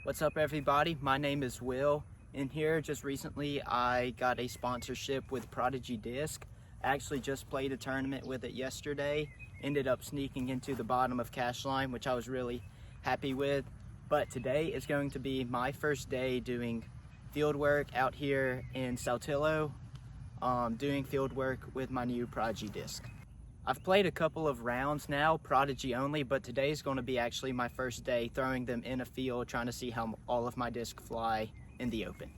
What's up, everybody? My name is Will. In here, just recently, I got a sponsorship with Prodigy disc. I actually just played a tournament with it yesterday. Ended up sneaking into the bottom of Cash Line, which I was really happy with. But today is going to be my first day doing field work out here in Saltillo, doing field work with my new Prodigy disc. I've played a couple of rounds now, Prodigy only, but today's going to be actually my first day throwing them in a field, trying to see how all of my discs fly in the open.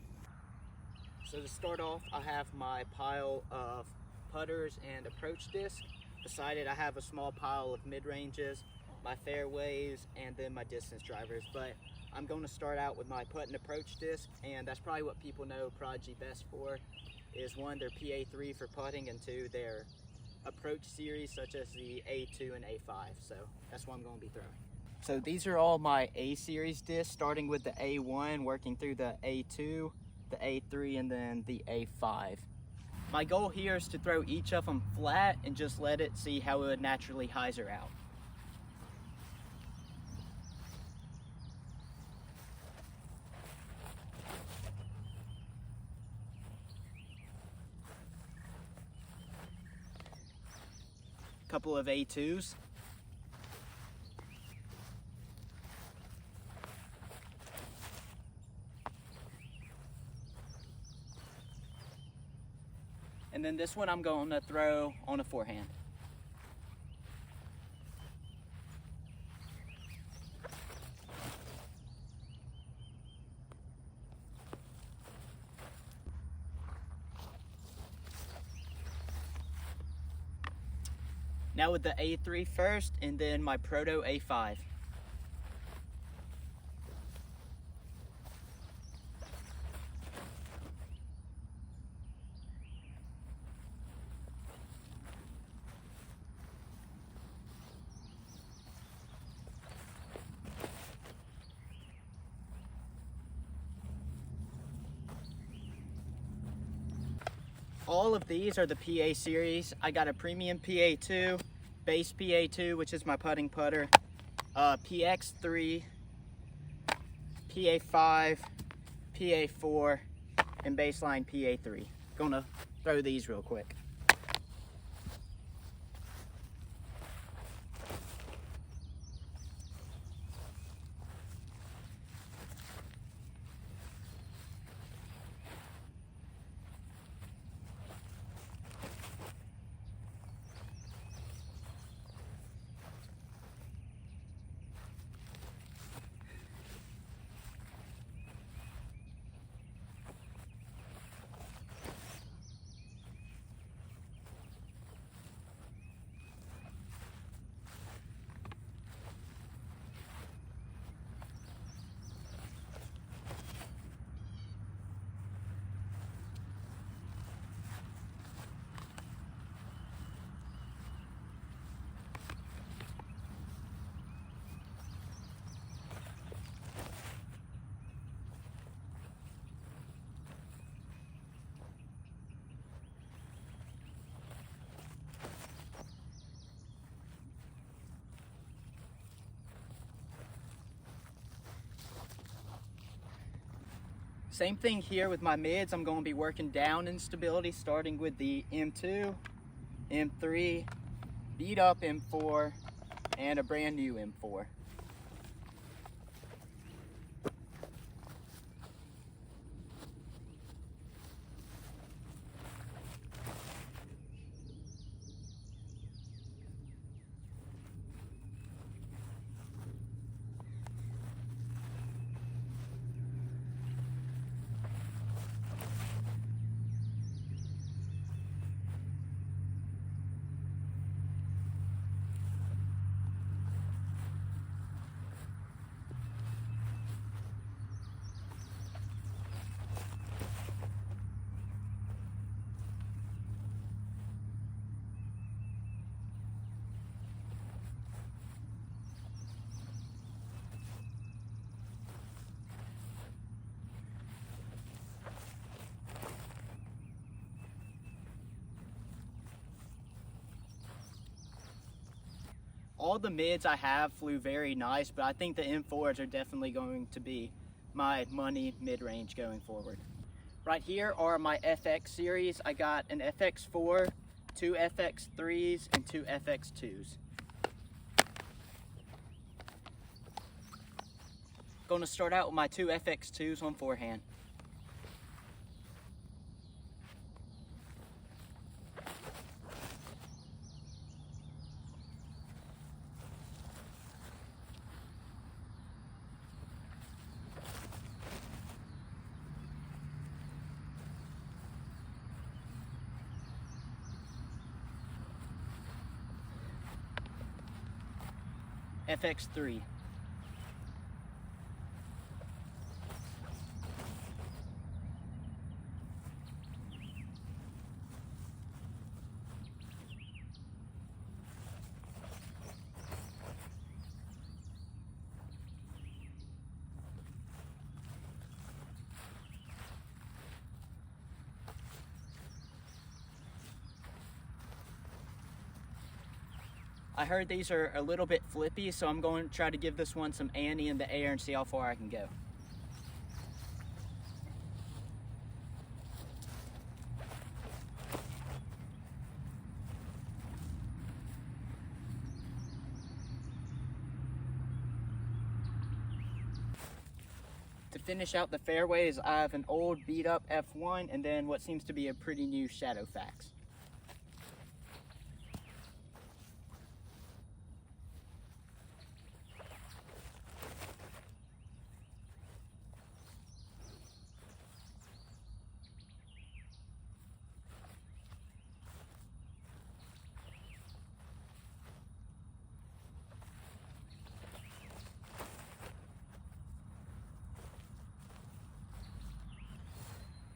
So to start off, I have my pile of putters and approach discs. Beside it, I have a small pile of mid-ranges, my fairways, and then my distance drivers. But I'm going to start out with my putt and approach disc, and that's probably what people know Prodigy best for, is one, their PA3 for putting, and two, their approach series such as the A2 and A5, so that's what I'm going to be throwing. So these are all my A series discs, starting with the A1, working through the A2, the A3, and then the A5. My goal here is to throw each of them flat and just let it see how it would naturally hyzer out. Couple of A2s. And then this one I'm going to throw on a forehand. Now with the A3 first, and then my Proto A5. All of these are the PA series. I got a premium PA2, base PA2, which is my putting putter, PX3, PA5, PA4, and baseline PA3. Gonna throw these real quick. Same thing here with my mids. I'm going to be working down in stability, starting with the M2, M3, beat up M4, and a brand new M4. All the mids I have flew very nice, but I think the M4s are definitely going to be my money mid-range going forward. Right here are my FX series. I got an FX4, 2 FX3s, and 2 FX2s. Going to start out with my 2 FX2s on forehand. FX3. I heard these are a little bit flippy, so I'm going to try to give this one some ante in the air and see how far I can go. To finish out the fairways, I have an old beat up F1 and then what seems to be a pretty new Shadowfax.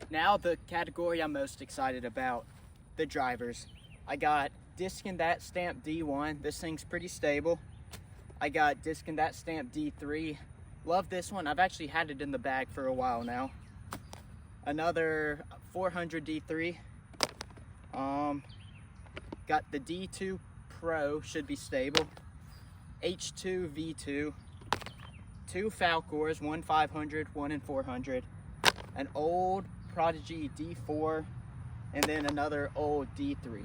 Now the category I'm most excited about, the drivers. I got Disc and That Stamp D1. This thing's pretty stable. I got Disc and That Stamp D3. Love this one. I've actually had it in the bag for a while now. Another 400 D3. Got the D2 Pro, should be stable. H2 V2. 2 Falcors, one 500, one in 400. An old Prodigy D4, and then another old D3.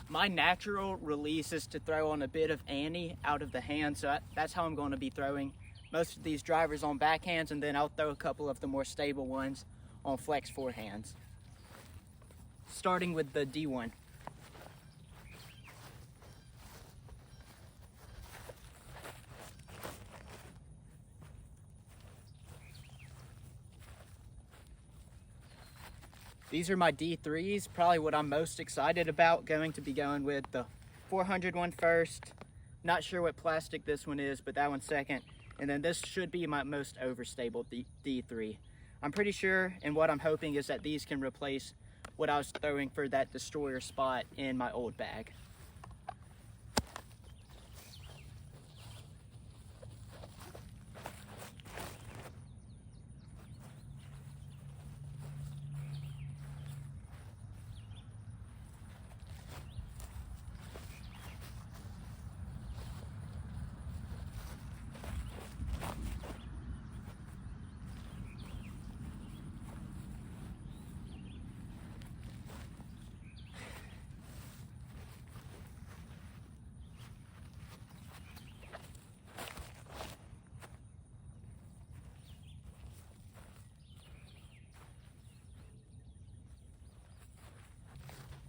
My natural release is to throw on a bit of ante out of the hand, so that's how I'm going to be throwing most of these drivers on backhands, and then I'll throw a couple of the more stable ones on flex forehands. Starting with the D1. These are my D3s, probably what I'm most excited about. Going to be going with the 400 one first. Not sure what plastic this one is, but that one's second. And then this should be my most overstable D3. I'm pretty sure, and what I'm hoping is that these can replace what I was throwing for that destroyer spot in my old bag.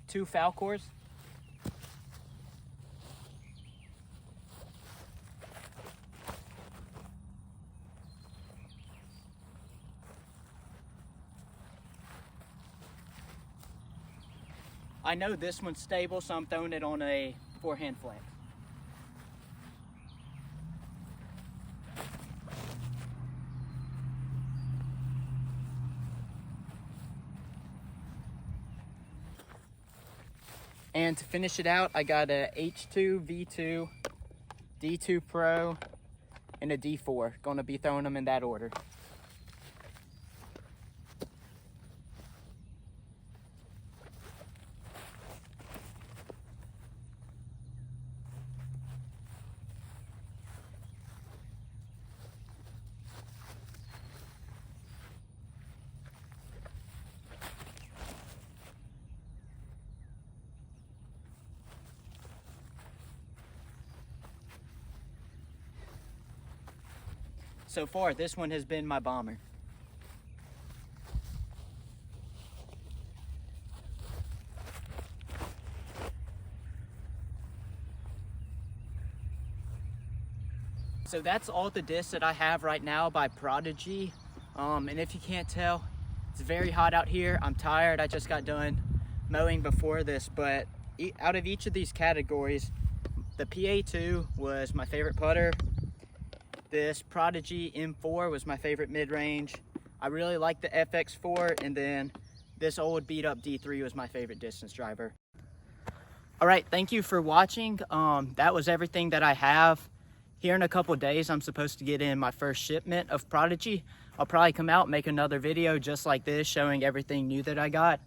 Two Falcors. I know this one's stable, so I'm throwing it on a forehand flex. And to finish it out, I got a H2 V2, D2 Pro, and a D4. Gonna be throwing them in that order. so far, this one has been my bomber. So that's all the discs that I have right now by Prodigy. And if you can't tell, it's very hot out here. I'm tired. I just got done mowing before this, but out of each of these categories, the PA2 was my favorite putter. This Prodigy M4 was my favorite mid-range. I really like the FX4, and then this old beat up D3 was my favorite distance driver. All right, thank you for watching. That was everything that I have. Here in a couple days, I'm supposed to get in my first shipment of Prodigy. I'll probably come out and make another video just like this, showing everything new that I got.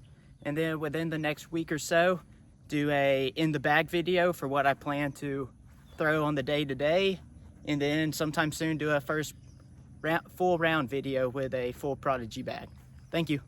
And then within the next week or so, do a in the bag video for what I plan to throw on the day-to-day. And then sometime soon do a first full round video with a full Prodigy bag. Thank you.